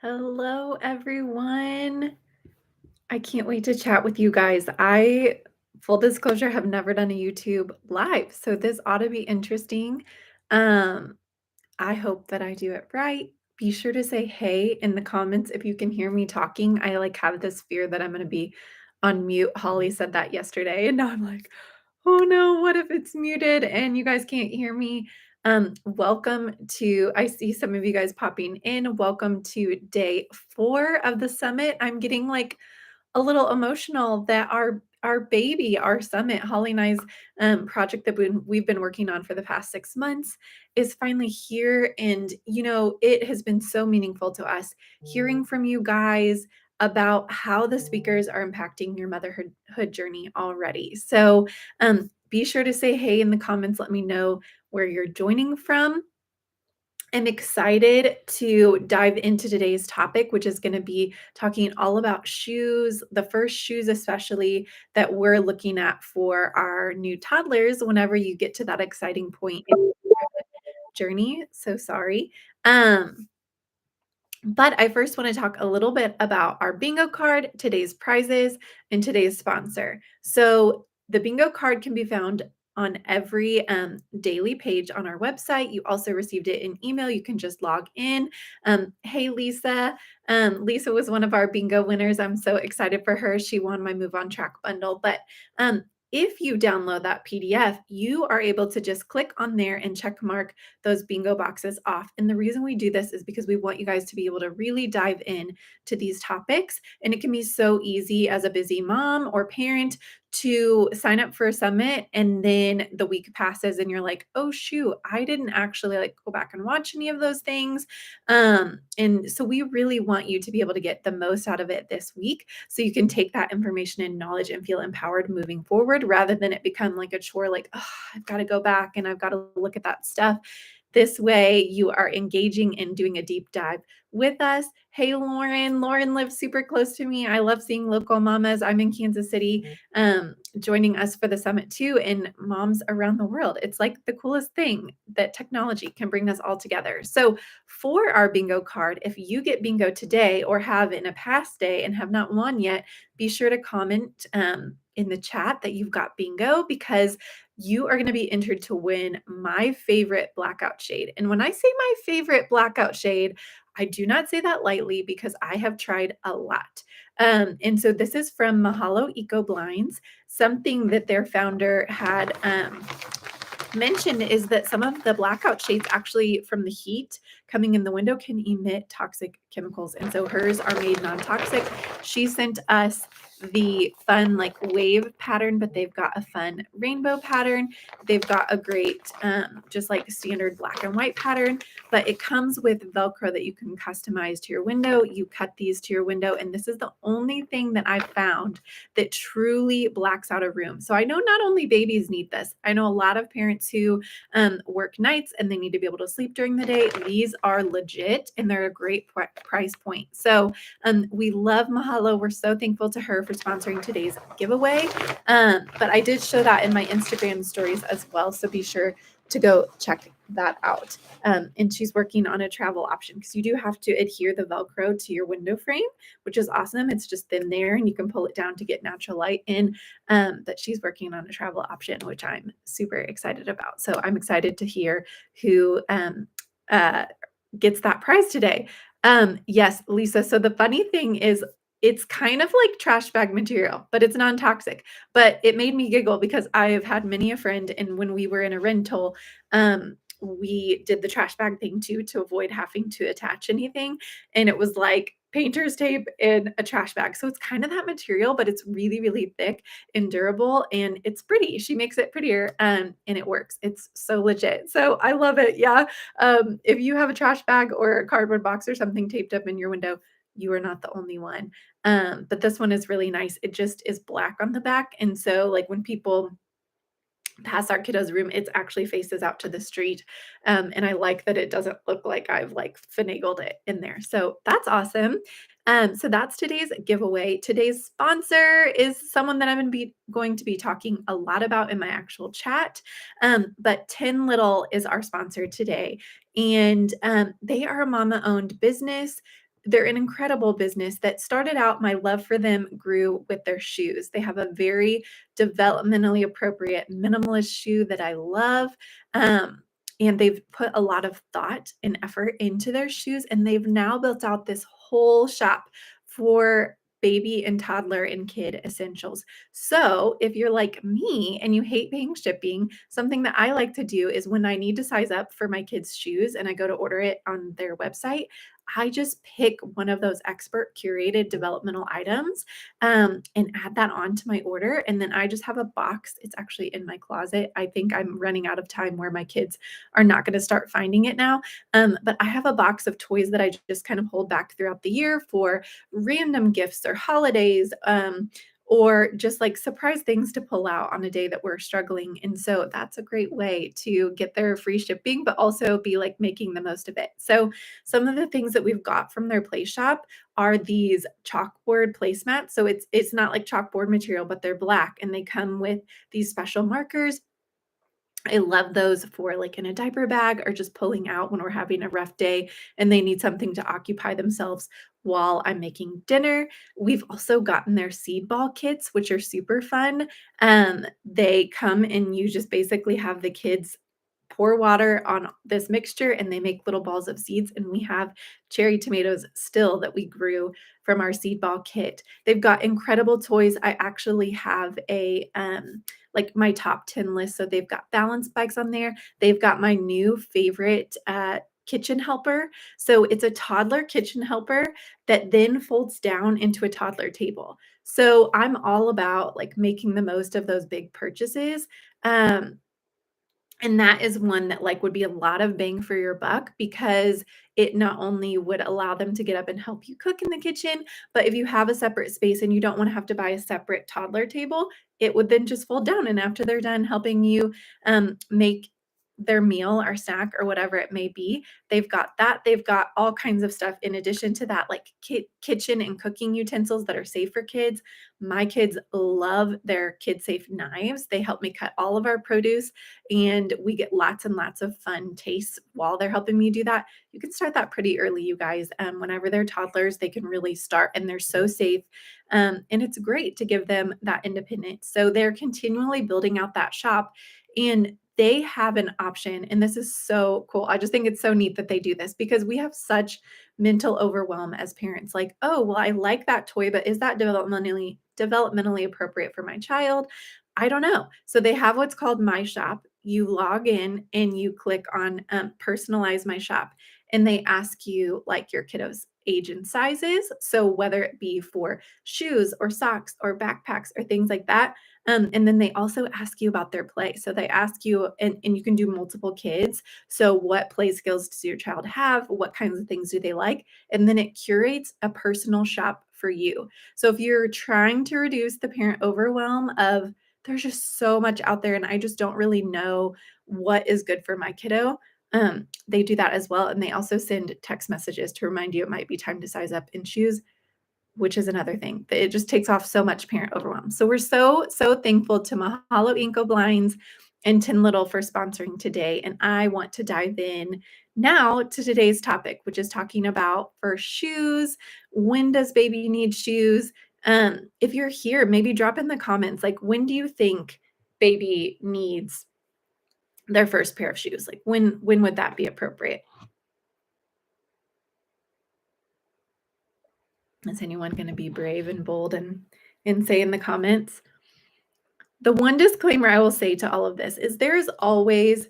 Hello, everyone. I can't wait to chat with you guys. Full disclosure, have never done a YouTube live, so this ought to be interesting. Um, I hope that I do it right. Be sure to say hey in the comments if you can hear me talking. I have this fear that I'm going to be on mute. Holly said that yesterday, and now I'm like, oh no, what if it's muted and you guys can't hear me? Welcome to, I see some of you guys popping in. Welcome to day 4 of the summit. I'm getting a little emotional that our baby, our summit, Holly and I's project that we've been working on for the past 6 months is finally here. And, it has been so meaningful to us hearing from you guys about how the speakers are impacting your motherhood journey already. So be sure to say hey in the comments. Let me know where you're joining from. I'm excited to dive into today's topic, which is going to be talking all about shoes, the first shoes, especially that we're looking at for our new toddlers whenever you get to that exciting point in your journey. So sorry. But I first want to talk a little bit about our bingo card, today's prizes, and today's sponsor. So the bingo card can be found on every daily page on our website. You also received it in email. You can just log in. Hey, Lisa. Lisa was one of our bingo winners. I'm so excited for her. She won my Move on Track bundle. But if you download that PDF, you are able to just click on there and check mark those bingo boxes off. And the reason we do this is because we want you guys to be able to really dive in to these topics. And it can be so easy as a busy mom or parent to sign up for a summit and then the week passes and you're like, oh shoot, I didn't actually go back and watch any of those things. And so we really want you to be able to get the most out of it this week so you can take that information and knowledge and feel empowered moving forward rather than it become like a chore, like, oh, I've got to go back and I've got to look at that stuff. This way you are engaging and doing a deep dive with us. Hey, Lauren. Lauren lives super close to me. I love seeing local mamas. I'm in Kansas City, joining us for the summit too, and moms around the world. It's like the coolest thing that technology can bring us all together. So for our bingo card, if you get bingo today or have in a past day and have not won yet, be sure to comment in the chat that you've got bingo because you are going to be entered to win my favorite blackout shade. And when I say my favorite blackout shade, I do not say that lightly because I have tried a lot. And so this is from Mahalo Eco Blinds. Something that their founder had mentioned is that some of the blackout shades actually from the heat coming in the window can emit toxic chemicals. And so hers are made non-toxic. She sent us the fun wave pattern, but they've got a fun rainbow pattern. They've got a great just standard black and white pattern, but it comes with Velcro that you can customize to your window. You cut these to your window, and this is the only thing that I've found that truly blacks out a room. So I know not only babies need this. I know a lot of parents who work nights and they need to be able to sleep during the day. These are legit and they're a great price point. So we love Mahalo. We're so thankful to her for sponsoring today's giveaway. But I did show that in my Instagram stories as well. So be sure to go check that out. And she's working on a travel option because you do have to adhere the Velcro to your window frame, which is awesome. It's just thin there and you can pull it down to get natural light in. But she's working on a travel option, which I'm super excited about. So I'm excited to hear who gets that prize today. Yes, Lisa. So the funny thing is, it's kind of like trash bag material, but it's non-toxic. But it made me giggle because I have had many a friend, and when we were in a rental, we did the trash bag thing too to avoid having to attach anything. And it was like painter's tape in a trash bag. So it's kind of that material, but it's really, really thick and durable and it's pretty. She makes it prettier and it works. It's so legit. So I love it. Yeah. If you have a trash bag or a cardboard box or something taped up in your window, you are not the only one. But this one is really nice. It just is black on the back. And so when people past our kiddo's room, it actually faces out to the street. And I like that it doesn't look like I've finagled it in there. So that's awesome. So that's today's giveaway. Today's sponsor is someone that I'm going to be talking a lot about in my actual chat. But 10 Little is our sponsor today. And they are a mama-owned business. they're an incredible business that started out my love for them grew with their shoes. They have a very developmentally appropriate minimalist shoe that I love. And they've put a lot of thought and effort into their shoes, and they've now built out this whole shop for baby and toddler and kid essentials. So, if you're like me and you hate paying shipping, something that I like to do is when I need to size up for my kids' shoes and I go to order it on their website, I just pick one of those expert curated developmental items and add that onto my order. And then I just have a box. It's actually in my closet. I think I'm running out of time where my kids are not going to start finding it now. But I have a box of toys that I just kind of hold back throughout the year for random gifts or holidays. Or just like surprise things to pull out on a day that we're struggling. And so that's a great way to get their free shipping, but also be like making the most of it. So, some of the things that we've got from their play shop are these chalkboard placemats. So it's not like chalkboard material, but they're black and they come with these special markers. I love those for like in a diaper bag or just pulling out when we're having a rough day and they need something to occupy themselves while I'm making dinner. We've also gotten their seed ball kits, which are super fun. They come and you just basically have the kids pour water on this mixture and they make little balls of seeds. And we have cherry tomatoes still that we grew from our seed ball kit. They've got incredible toys. I actually have a like my top 10 list. So they've got balance bikes on there. They've got my new favorite kitchen helper. So it's a toddler kitchen helper that then folds down into a toddler table. So I'm all about like making the most of those big purchases. Um, and that is one that, like, would be a lot of bang for your buck because it not only would allow them to get up and help you cook in the kitchen, but if you have a separate space and you don't wanna have to buy a separate toddler table, it would then just fold down, and after they're done helping you, make their meal or snack or whatever it may be, they've got that. They've got all kinds of stuff in addition to that, like kitchen and cooking utensils that are safe for kids. My kids love their kid-safe knives. They help me cut all of our produce and we get lots and lots of fun tastes while they're helping me do that. You can start that pretty early, you guys. Whenever they're toddlers, they can really start and they're so safe. And it's great to give them that independence. So they're continually building out that shop and they have an option. And this is so cool. I just think it's so neat that they do this because we have such mental overwhelm as parents. Like, oh, well, I like that toy, but is that developmentally appropriate for my child? I don't know. So they have what's called My Shop. You log in and you click on personalize My Shop, and they ask you like your kiddos' age and sizes. So whether it be for shoes or socks or backpacks or things like that. And then they also ask you about their play. So they ask you, and you can do multiple kids. So what play skills does your child have? What kinds of things do they like? And then it curates a personal shop for you. So if you're trying to reduce the parent overwhelm of there's just so much out there and I just don't really know what is good for my kiddo. They do that as well. And they also send text messages to remind you it might be time to size up in shoes, which is another thing. It just takes off so much parent overwhelm. So we're so, so thankful to Mahalo Inco Blinds and Tin Little for sponsoring today. And I want to dive in now to today's topic, which is talking about for shoes. When does baby need shoes? If you're here, maybe drop in the comments, like, when do you think baby needs their first pair of shoes? Like, when would that be appropriate? Is anyone going to be brave and bold and say in the comments? The one disclaimer I will say to all of this is there is always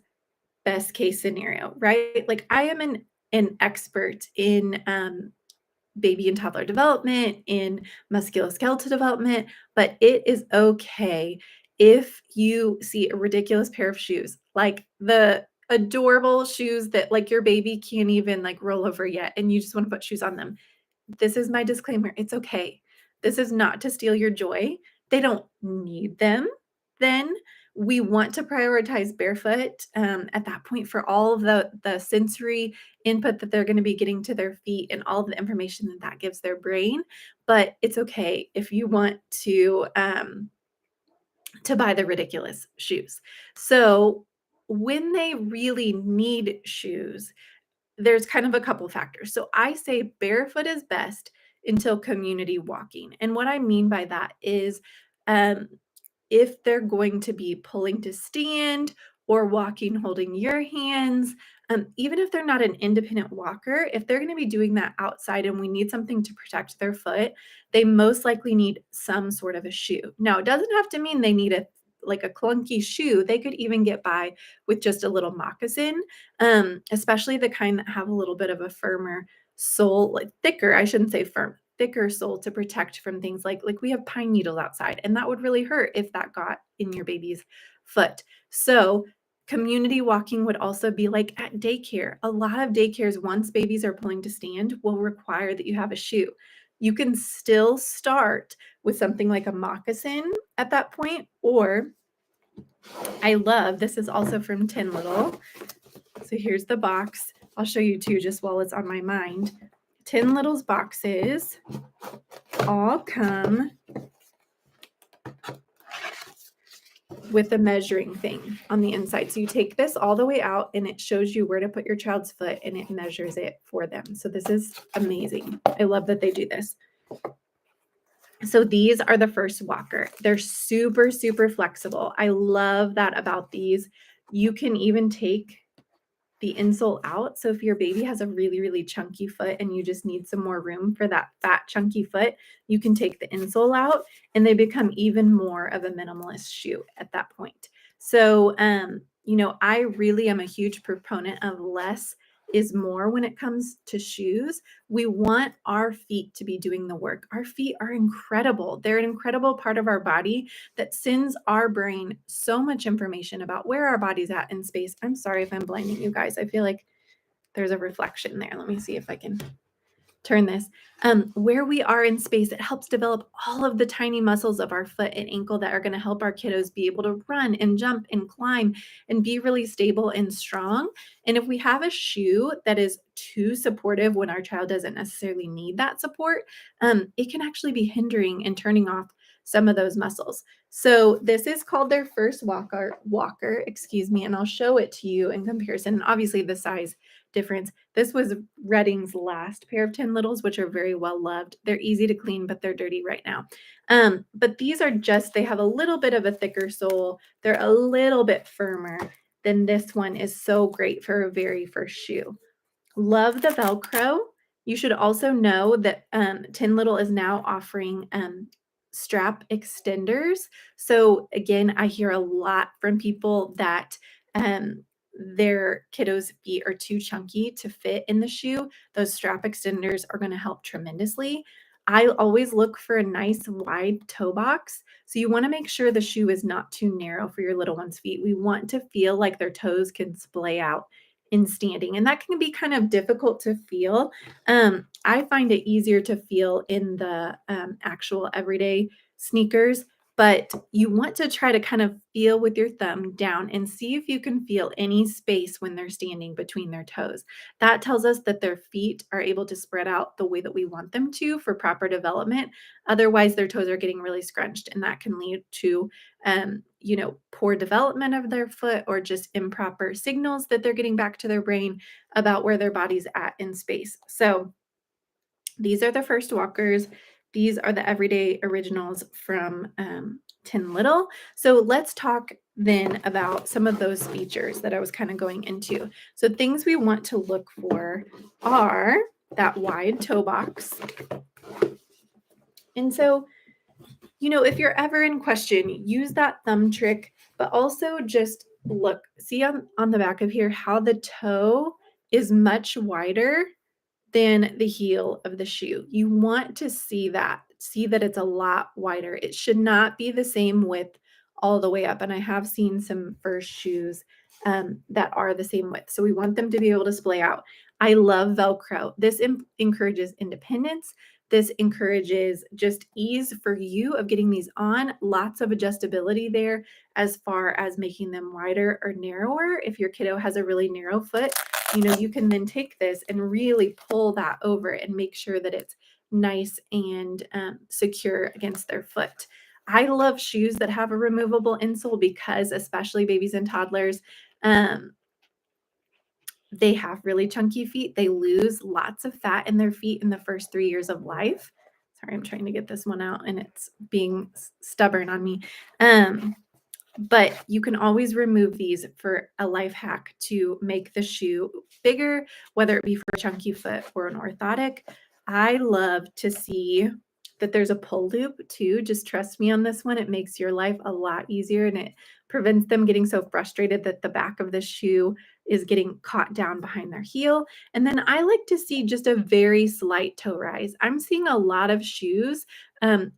best case scenario, right? Like I am an expert in baby and toddler development, in musculoskeletal development, but it is okay if you see a ridiculous pair of shoes, like the adorable shoes that like your baby can't even like roll over yet and you just want to put shoes on them. This is my disclaimer. It's okay. This is not to steal your joy. They don't need them. Then we want to prioritize barefoot at that point for all of the sensory input that they're going to be getting to their feet and all of the information that that gives their brain. But it's okay if you want to buy the ridiculous shoes. So when they really need shoes, there's kind of a couple factors. So I say barefoot is best until community walking. And what I mean by that is um, if they're going to be pulling to stand or walking holding your hands, even if they're not an independent walker, if they're going to be doing that outside and we need something to protect their foot, they most likely need some sort of a shoe. Now, it doesn't have to mean they need a like a clunky shoe. They could even get by with just a little moccasin, especially the kind that have a little bit of a firmer sole, like thicker, I shouldn't say firm, thicker sole to protect from things like we have pine needles outside, and that would really hurt if that got in your baby's foot. So community walking would also be like at daycare. A lot of daycares, once babies are pulling to stand, will require that you have a shoe. You can still start with something like a moccasin at that point, or I love, this is also from Tin Little. So here's the box. I'll show you too, just while it's on my mind. Tin Little's boxes all come with a measuring thing on the inside. So you take this all the way out and it shows you where to put your child's foot and it measures it for them. So this is amazing. I love that they do this. So these are the first walker. They're super, super flexible. I love that about these. You can even take the insole out. So if your baby has a really, really chunky foot and you just need some more room for that fat, chunky foot, you can take the insole out and they become even more of a minimalist shoe at that point. So, I really am a huge proponent of less is more when it comes to shoes. We want our feet to be doing the work. Our feet are incredible. They're an incredible part of our body that sends our brain so much information about where our body's at in space. I'm sorry if I'm blinding you guys. I feel like there's a reflection there. Let me see if I can turn this. Where we are in space, it helps develop all of the tiny muscles of our foot and ankle that are going to help our kiddos be able to run and jump and climb and be really stable and strong. And if we have a shoe that is too supportive when our child doesn't necessarily need that support, it can actually be hindering and turning off some of those muscles. So this is called their first walker, excuse me, and I'll show it to you in comparison. And obviously the size difference. This was Redding's last pair of Tin Littles, which are very well loved. They're easy to clean, but they're dirty right now. But these are they have a little bit of a thicker sole. They're a little bit firmer than this one is so great for a very first shoe. Love the Velcro. You should also know that Tin Little is now offering strap extenders. So again, I hear a lot from people that their kiddos' feet are too chunky to fit in the shoe. Those strap extenders are going to help tremendously. I always look for a nice wide toe box. So you want to make sure the shoe is not too narrow for your little one's feet. We want to feel like their toes can splay out in standing, and that can be kind of difficult to feel. I find it easier to feel in the actual everyday sneakers, but you want to try to kind of feel with your thumb down and see if you can feel any space when they're standing between their toes. That tells us that their feet are able to spread out the way that we want them to for proper development. Otherwise, their toes are getting really scrunched, and that can lead to poor development of their foot or just improper signals that they're getting back to their brain about where their body's at in space. So these are the first walkers. These are the everyday originals from Tin Little. So let's talk then about some of those features that I was kind of going into. So things we want to look for are that wide toe box. And so if you're ever in question, use that thumb trick, but also just look, see on the back of here how the toe is much wider than the heel of the shoe. You want to see that it's a lot wider. It should not be the same width all the way up. And I have seen some first shoes that are the same width. So we want them to be able to splay out. I love Velcro. This encourages independence. This encourages just ease for you of getting these on. Lots of adjustability there as far as making them wider or narrower. If your kiddo has a really narrow foot, you can then take this and really pull that over and make sure that it's nice and secure against their foot. I love shoes that have a removable insole because, especially babies and toddlers, they have really chunky feet. They lose lots of fat in their feet in the first 3 years of life. Sorry, I'm trying to get this one out and it's being stubborn on me. Um, but you can always remove these for a life hack to make the shoe bigger, whether it be for a chunky foot or an orthotic. I love to see that there's a pull loop too. Just trust me on this one. It makes your life a lot easier and it prevents them getting so frustrated that the back of the shoe is getting caught down behind their heel. And then I like to see just a very slight toe rise. I'm seeing a lot of shoes,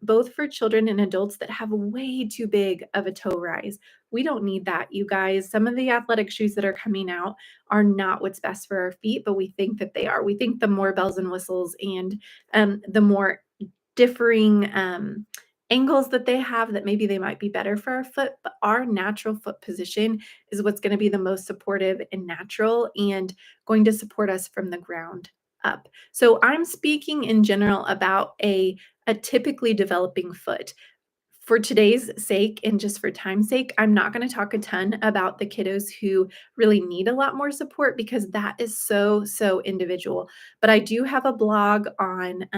both for children and adults, that have way too big of a toe rise. We don't need that, you guys. Some of the athletic shoes that are coming out are not what's best for our feet, but we think that they are. We think the more bells and whistles and the more differing angles that they have, that maybe they might be better for our foot, but our natural foot position is what's going to be the most supportive and natural and going to support us from the ground up. So I'm speaking in general about a typically developing foot. For today's sake and just for time's sake, I'm not going to talk a ton about the kiddos who really need a lot more support because that is so, so individual. But I do have a blog on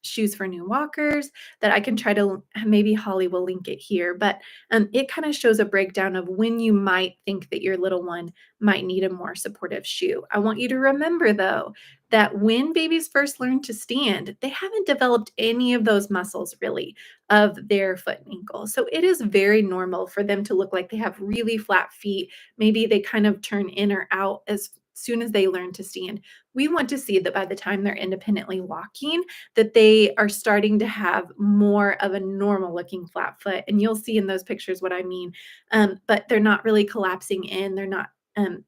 shoes for new walkers that I can try to, maybe Holly will link it here, but it kind of shows a breakdown of when you might think that your little one might need a more supportive shoe. I want you to remember though, that when babies first learn to stand, they haven't developed any of those muscles really of their foot and ankle. So it is very normal for them to look like they have really flat feet. Maybe they kind of turn in or out as soon as they learn to stand. We want to see that by the time they're independently walking, that they are starting to have more of a normal looking flat foot. And you'll see in those pictures what I mean. But they're not really collapsing in. They're not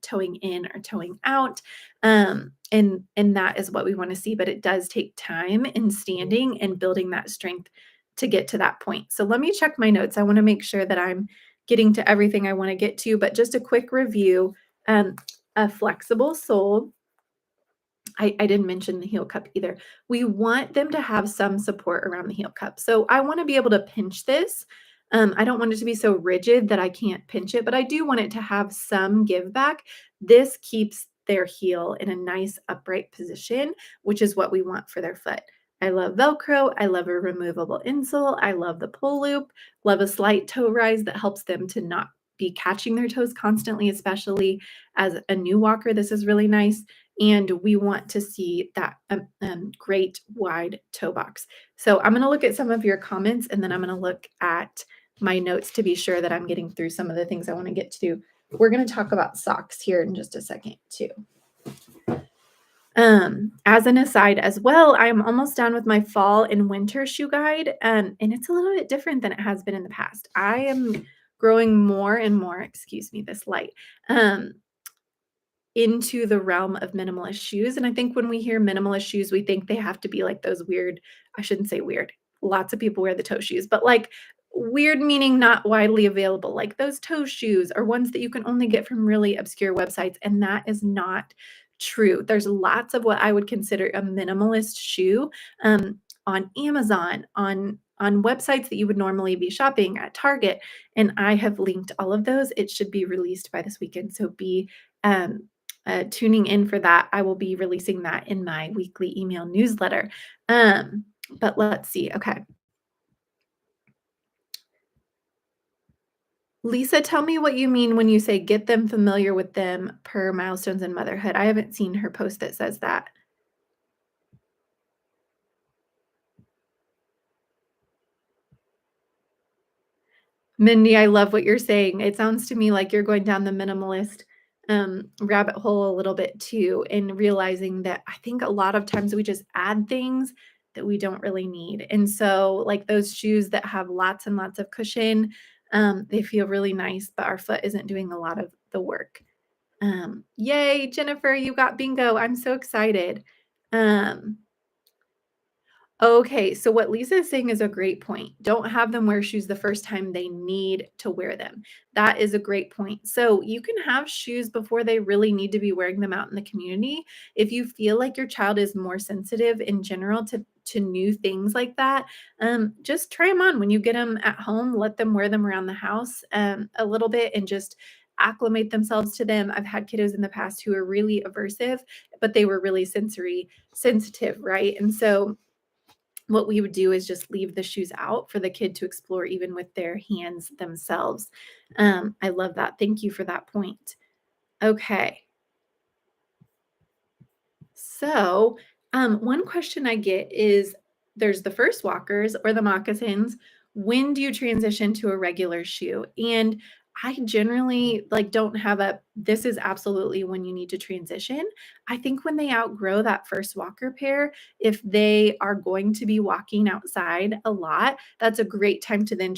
toeing in or toeing out. And that is what we want to see. But it does take time in standing and building that strength to get to that point. So let me check my notes. I want to make sure that I'm getting to everything I want to get to, but just a quick review. A flexible sole. I didn't mention the heel cup either. We want them to have some support around the heel cup. So I want to be able to pinch this. I don't want it to be so rigid that I can't pinch it, but I do want it to have some give back. This keeps their heel in a nice upright position, which is what we want for their foot. I love Velcro. I love a removable insole. I love the pull loop. Love a slight toe rise that helps them to not be catching their toes constantly, especially as a new walker. This is really nice. And we want to see that great wide toe box. So I'm going to look at some of your comments and then I'm going to look at my notes to be sure that I'm getting through some of the things I want to get to. We're going to talk about socks here in just a second too. As an aside as well, I'm almost done with my fall and winter shoe guide. And it's a little bit different than it has been in the past. I am growing more and more, excuse me, this light, into the realm of minimalist shoes. And I think when we hear minimalist shoes, we think they have to be like those weird, I shouldn't say weird. Lots of people wear the toe shoes, but like weird meaning not widely available, like those toe shoes are ones that you can only get from really obscure websites. And that is not true. There's lots of what I would consider a minimalist shoe on Amazon, on websites that you would normally be shopping at Target. And I have linked all of those. It should be released by this weekend. So be um, tuning in for that. I will be releasing that in my weekly email newsletter. But let's see. Okay. Lisa, tell me what you mean when you say get them familiar with them per milestones in motherhood. I haven't seen her post that says that. Mindy, I love what you're saying. It sounds to me like you're going down the minimalist rabbit hole a little bit too, and realizing that I think a lot of times we just add things that we don't really need. And so, like those shoes that have lots and lots of cushion, they feel really nice, but our foot isn't doing a lot of the work. Yay, Jennifer, you got bingo. I'm so excited. Um, Okay, so what Lisa is saying is a great point. Don't have them wear shoes the first time they need to wear them. That is a great point. So you can have shoes before they really need to be wearing them out in the community. If you feel like your child is more sensitive in general to new things like that, just try them on when you get them at home. Let them wear them around the house a little bit and just acclimate themselves to them. I've had kiddos in the past who are really aversive, but they were really sensory sensitive, right? And so what we would do is just leave the shoes out for the kid to explore even with their hands themselves. I love that. Thank you for that point. Okay. So, one question I get is there's the first walkers or the moccasins. When do you transition to a regular shoe? And I generally like don't have a this is absolutely when you need to transition. I think when they outgrow that first walker pair, if they are going to be walking outside a lot, that's a great time to then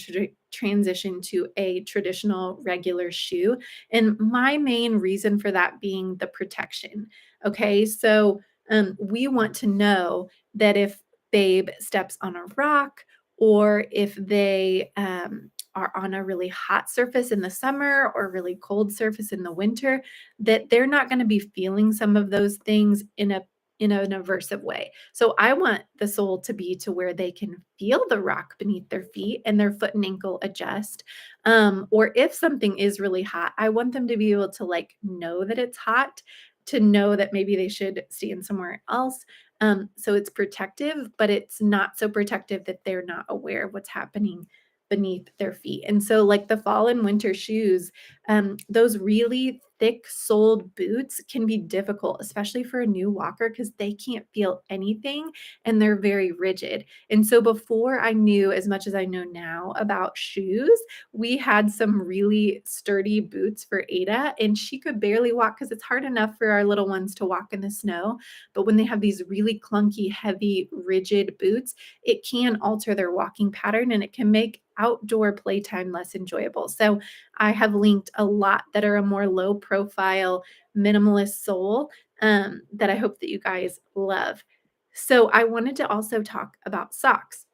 transition to a traditional regular shoe. And my main reason for that being the protection. Okay, so we want to know that if babe steps on a rock or if they are on a really hot surface in the summer or really cold surface in the winter, that they're not going to be feeling some of those things in an aversive way. So I want the sole to be to where they can feel the rock beneath their feet and their foot and ankle adjust. Or if something is really hot, I want them to be able to like know that it's hot, to know that maybe they should stand somewhere else. So it's protective, but it's not so protective that they're not aware of what's happening beneath their feet. And so, like the fall and winter shoes, those really thick soled boots can be difficult, especially for a new walker, because they can't feel anything and they're very rigid. And so, before I knew as much as I know now about shoes, we had some really sturdy boots for Ada, and she could barely walk because it's hard enough for our little ones to walk in the snow. But when they have these really clunky, heavy, rigid boots, it can alter their walking pattern and it can make outdoor playtime less enjoyable. So I have linked a lot that are a more low profile, minimalist sole that I hope that you guys love. So I wanted to also talk about socks.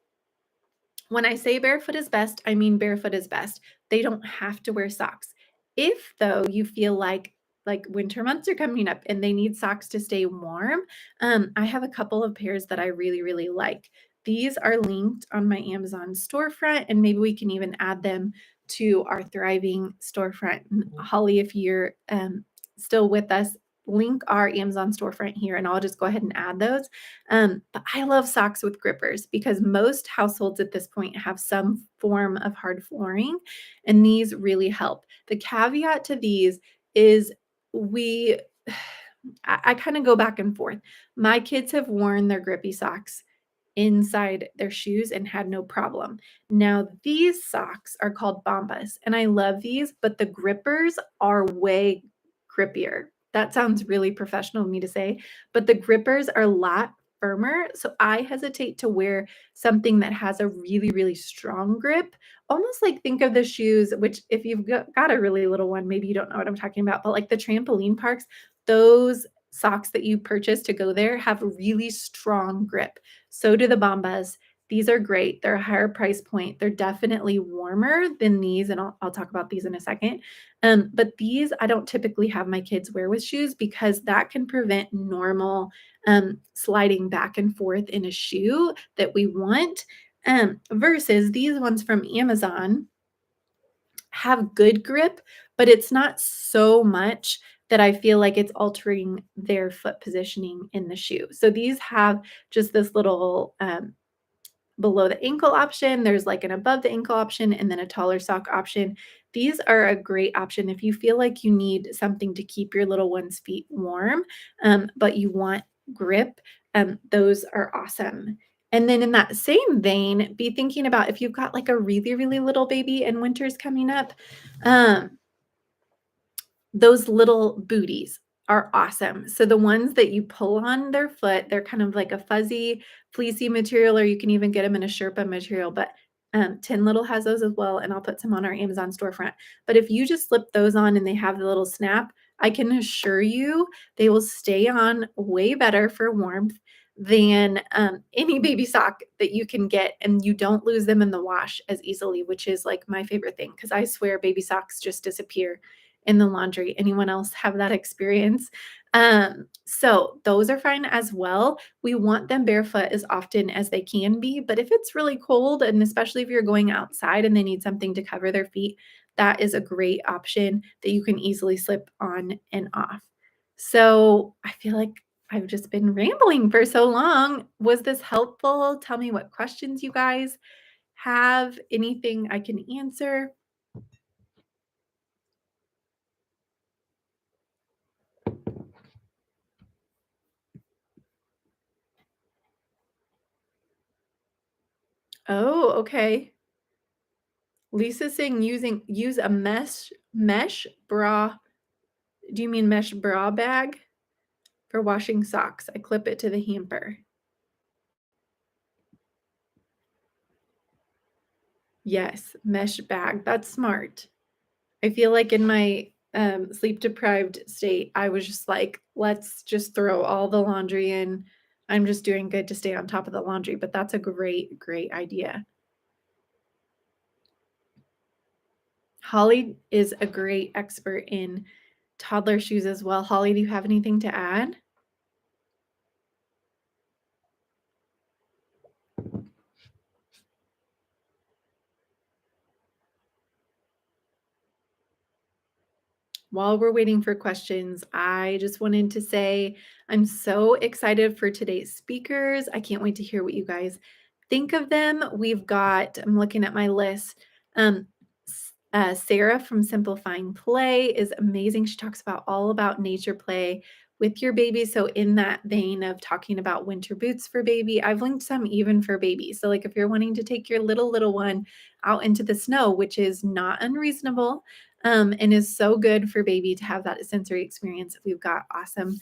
When I say barefoot is best, I mean barefoot is best. They don't have to wear socks. If though you feel like winter months are coming up and they need socks to stay warm, I have a couple of pairs that I really, really like. These are linked on my Amazon storefront, and maybe we can even add them to our thriving storefront. And Holly, if you're still with us, link our Amazon storefront here, and I'll just go ahead and add those. But I love socks with grippers because most households at this point have some form of hard flooring, and these really help. The caveat to these is we, I kind of go back and forth. My kids have worn their grippy socks inside their shoes and had no problem. Now, these socks are called Bombas, and I love these, but the grippers are way grippier. That sounds really professional of me to say, but the grippers are a lot firmer. So I hesitate to wear something that has a really, really strong grip. Almost like think of the shoes, which if you've got a really little one, maybe you don't know what I'm talking about, but like the trampoline parks, those socks that you purchase to go there have a really strong grip. So do the Bombas. These are great. They're a higher price point. They're definitely warmer than these, and I'll talk about these in a second. But these I don't typically have my kids wear with shoes because that can prevent normal sliding back and forth in a shoe that we want. Versus these ones from Amazon have good grip, but it's not so much that I feel like it's altering their foot positioning in the shoe. So these have just this little below the ankle option. There's like an above the ankle option and then a taller sock option. These are a great option if you feel like you need something to keep your little one's feet warm, but you want grip. Those are awesome. And then in that same vein, be thinking about if you've got like a really, really little baby and winter's coming up, um, those little booties are awesome. So the ones that you pull on their foot, they're kind of like a fuzzy, fleecy material, or you can even get them in a Sherpa material. But Tin Little has those as well, and I'll put some on our Amazon storefront. But if you just slip those on and they have the little snap, I can assure you they will stay on way better for warmth than any baby sock that you can get, and you don't lose them in the wash as easily, which is like my favorite thing because I swear baby socks just disappear in the laundry. Anyone else have that experience? So those are fine as well. We want them barefoot as often as they can be, but if it's really cold, and especially if you're going outside and they need something to cover their feet, that is a great option that you can easily slip on and off. So I feel like I've just been rambling for so long. Was this helpful? Tell me what questions you guys have, anything I can answer. Oh, okay. Lisa's saying use a mesh bra. Do you mean mesh bra bag for washing socks? I clip it to the hamper. Yes, mesh bag. That's smart. I feel like in my sleep deprived state, I was just like, let's just throw all the laundry in. I'm just doing good to stay on top of the laundry, but that's a great, great idea. Holly is a great expert in toddler shoes as well. Holly, do you have anything to add? While we're waiting for questions, I just wanted to say I'm so excited for today's speakers. I can't wait to hear what you guys think of them. I'm looking at my list. Sarah from Simplifying Play is amazing. She talks about all about nature play with your baby. So, in that vein of talking about winter boots for baby, I've linked some even for baby. So, like if you're wanting to take your little one out into the snow, which is not unreasonable, and is so good for baby to have that sensory experience. We've got awesome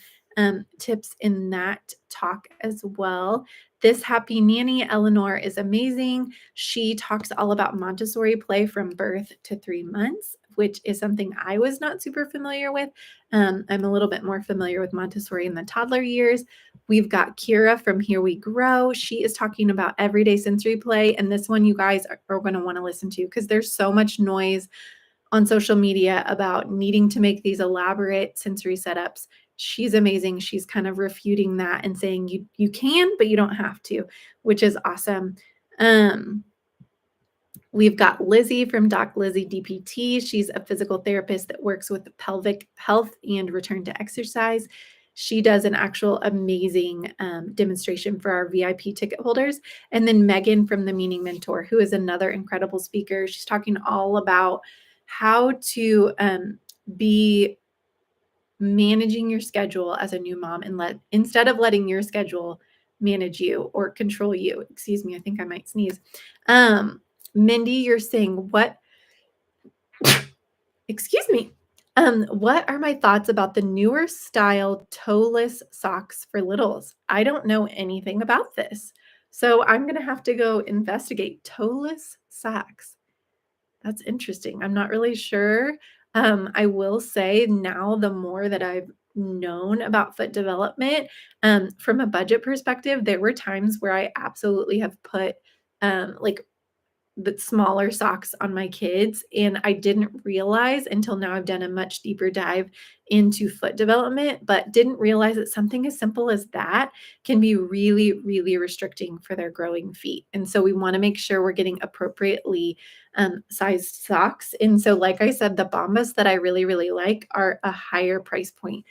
tips in that talk as well. This Happy Nanny, Eleanor, is amazing. She talks all about Montessori play from birth to 3 months, which is something I was not super familiar with. I'm a little bit more familiar with Montessori in the toddler years. We've got Kira from Here We Grow. She is talking about everyday sensory play. And this one you guys are going to want to listen to because there's so much noise on social media about needing to make these elaborate sensory setups. She's amazing. She's kind of refuting that and saying you can, but you don't have to, which is awesome. We've got Lizzie from Doc Lizzie DPT. She's a physical therapist that works with pelvic health and return to exercise. She does an actual amazing demonstration for our VIP ticket holders. And then Megan from The Meaning Mentor, who is another incredible speaker. She's talking all about how to be managing your schedule as a new mom and instead of letting your schedule manage you or control you. Excuse me, I think I might sneeze. Mindy, you're saying what? Excuse me. What are my thoughts about the newer style toeless socks for littles? I don't know anything about this. So I'm going to have to go investigate toeless socks. That's interesting. I'm not really sure. I will say now, the more that I've known about foot development, from a budget perspective, there were times where I absolutely have put like the smaller socks on my kids. And I didn't realize until now I've done a much deeper dive into foot development, but didn't realize that something as simple as that can be really, really restricting for their growing feet. And so we want to make sure we're getting appropriately sized socks. And so, like I said, the Bombas that I really, really like are a higher price point.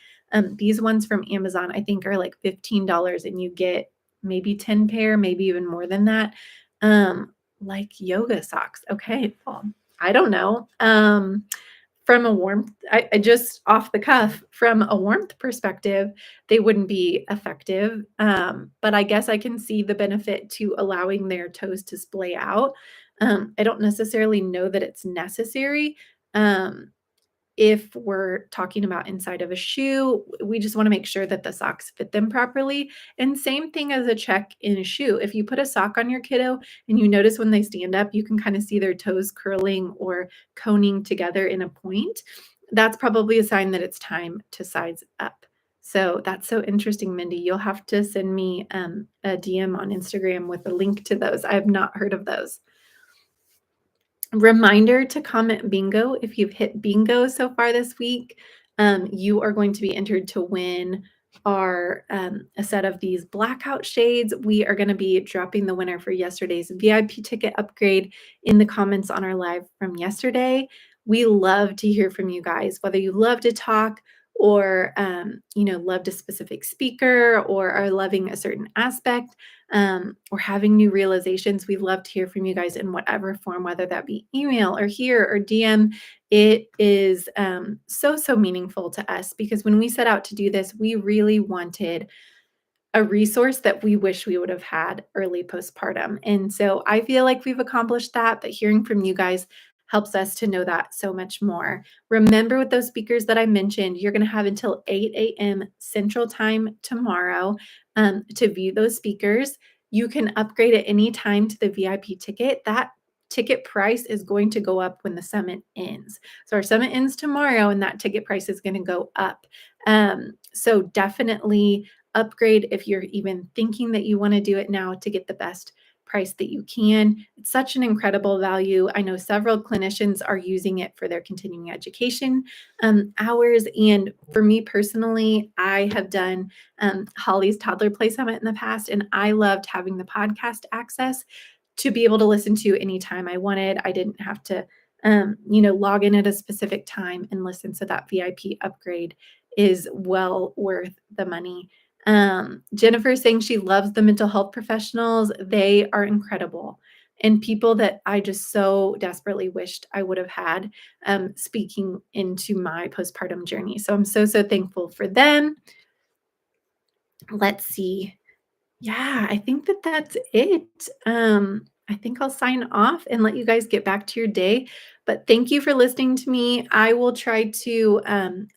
These ones from Amazon, I think, are like $15 and you get maybe 10 pair, maybe even more than that. Like yoga socks. Okay, well, I don't know. From a warmth, I just off the cuff, from a warmth perspective, they wouldn't be effective. But I guess I can see the benefit to allowing their toes to splay out. I don't necessarily know that it's necessary. If we're talking about inside of a shoe, we just want to make sure that the socks fit them properly. And same thing as a check in a shoe. If you put a sock on your kiddo and you notice when they stand up, you can kind of see their toes curling or coning together in a point. That's probably a sign that it's time to size up. So that's so interesting, Mindy. You'll have to send me a DM on Instagram with a link to those. I have not heard of those. Reminder to comment bingo if you've hit bingo so far this week. You are going to be entered to win a set of these blackout shades. We are going to be dropping the winner for yesterday's VIP ticket upgrade in the comments on our live from yesterday. We love to hear from you guys, whether you love to talk or loved a specific speaker or are loving a certain aspect or having new realizations. We love to hear from you guys in whatever form, whether that be email or here or DM. It is so meaningful to us because when we set out to do this, we really wanted a resource that we wish we would have had early postpartum. And so I feel like we've accomplished that, but hearing from you guys helps us to know that so much more. Remember with those speakers that I mentioned, you're going to have until 8 a.m. Central Time tomorrow to view those speakers. You can upgrade at any time to the VIP ticket. That ticket price is going to go up when the summit ends. So our summit ends tomorrow, and that ticket price is going to go up. So definitely upgrade if you're even thinking that you want to do it now to get the best price that you can. It's such an incredible value. I know several clinicians are using it for their continuing education hours. And for me personally, I have done Holly's Toddler Play Summit in the past, and I loved having the podcast access to be able to listen to anytime I wanted. I didn't have to, log in at a specific time and listen. So that VIP upgrade is well worth the money. Jennifer is saying she loves the mental health professionals. They are incredible and people that I just so desperately wished I would have had speaking into my postpartum journey. So I'm so thankful for them. Let's see. Yeah, I think that that's it. I think I'll sign off and let you guys get back to your day. But thank you for listening to me. I will try to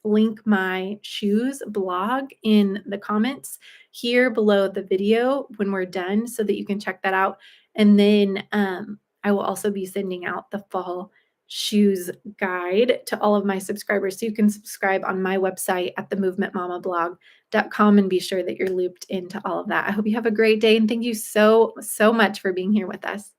link my shoes blog in the comments here below the video when we're done so that you can check that out. And then I will also be sending out the fall shoes guide to all of my subscribers. So you can subscribe on my website at the Movement Mama blog.com and be sure that you're looped into all of that. I hope you have a great day and thank you so much for being here with us.